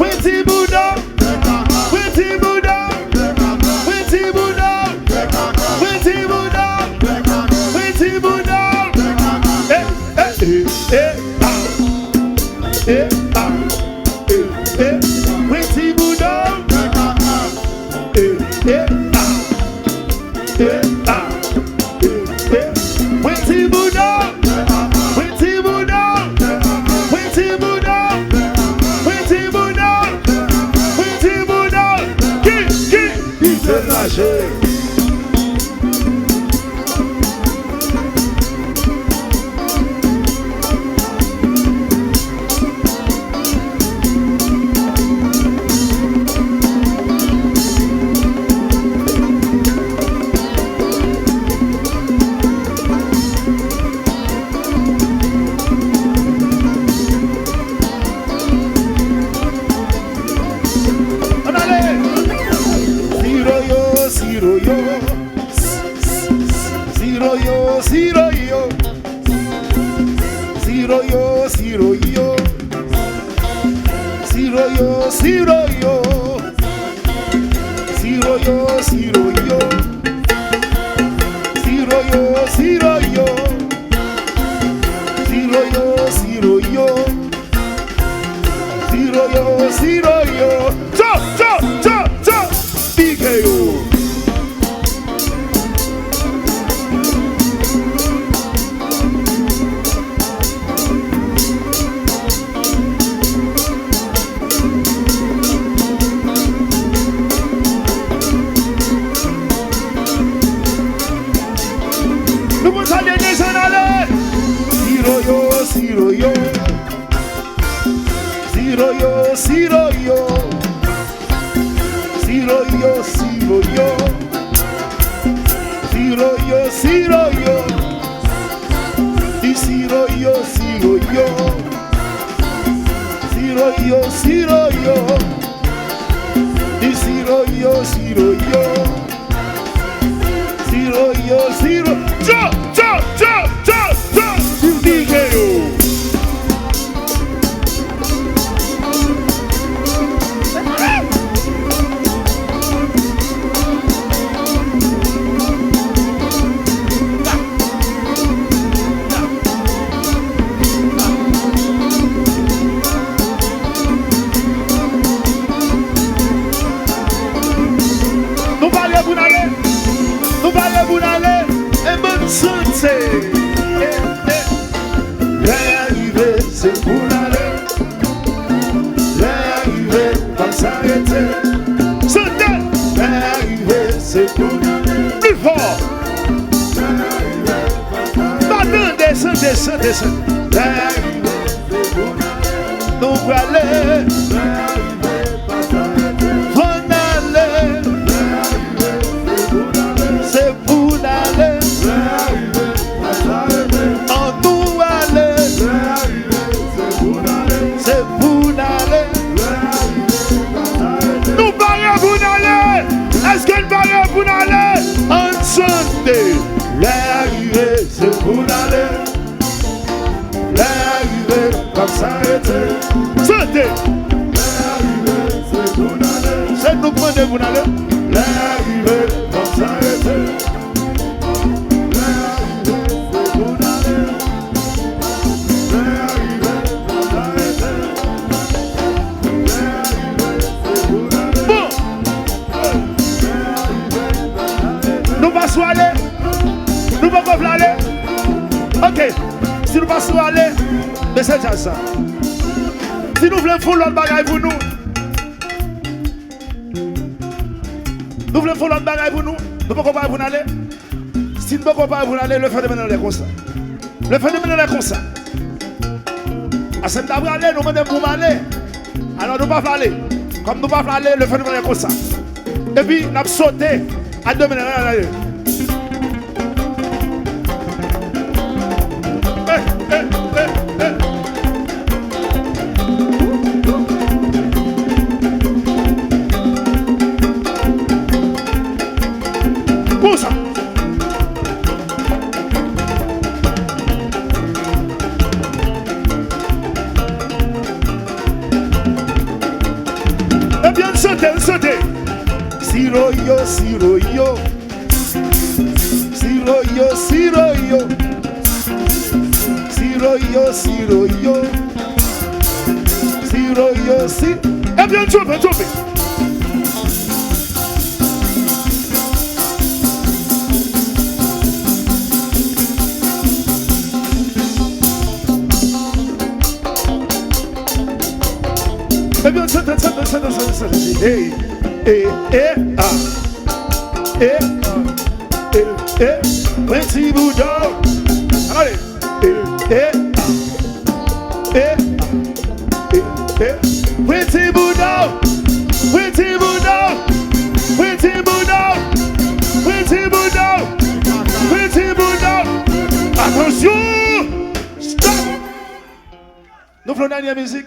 Pyenti bouda, Pyenti bouda, Pyenti bouda, Pyenti bouda, Pyenti bouda. Pyenti bouda, Pyenti bouda. yo, siro yo. Siro yo, siro yo. Di siro yo, siro yo. Siro yo, siro yo. Di siro yo, siro yo. Siro yo, siro. Chop, chop, chop, chop, chop. Dije yo. Nous parlons pour aller et bonne santé. L'arrivée, c'est pour aller. L'arrivée, pas s'arrêter. Santé. L'arrivée, c'est pour aller. Plus fort. Maintenant, descend, descend, descend. L'arrivée, c'est pour aller. Nous allons aller. Est-ce qu'elle parle pour aller en santé? L'arrivée, c'est pour aller. L'arrivée, comme s'arrêter. Santé. L'arrivée, c'est pour aller. C'est nous prendre pour aller. L'arrivée, comme s'arrêter. L'arrivée, c'est pour aller. L'arrivée, comme s'arrêter. L'arrivée, c'est pour aller. Bon. Nous passons aller. Nous pouvons aller. Ok. Si nous passons aller, mais c'est déjà ça. Si nous voulons faire l'autre bagaille pour nous, nous voulons faire l'autre bagaille pour nous, nous pouvons pas pour aller. Si nous ne pouvons pas pour aller, le phénomène est comme ça. Le phénomène est comme ça. À ce moment aller, nous demandons pour aller. Alors nous ne pouvons pas aller. Comme nous ne pouvons pas aller, le phénomène est comme ça. Et puis, nous avons sauté à 2 minutes. Pour ça. Eh bien, sautez, sautez. Siro yo, siro yo. Siro yo, siro yo. Siro yo, siro yo. Siro yo, si. Eh bien, chopez, chopez. Eh bien, sautez, sautez, sautez, sautez. Hey. Ah. Pyenti bouda. Allez. Pyenti bouda. Pyenti bouda. Pyenti bouda. Pyenti bouda. Pyenti bouda. Attention. Stop. Nous faisons une dernière musique.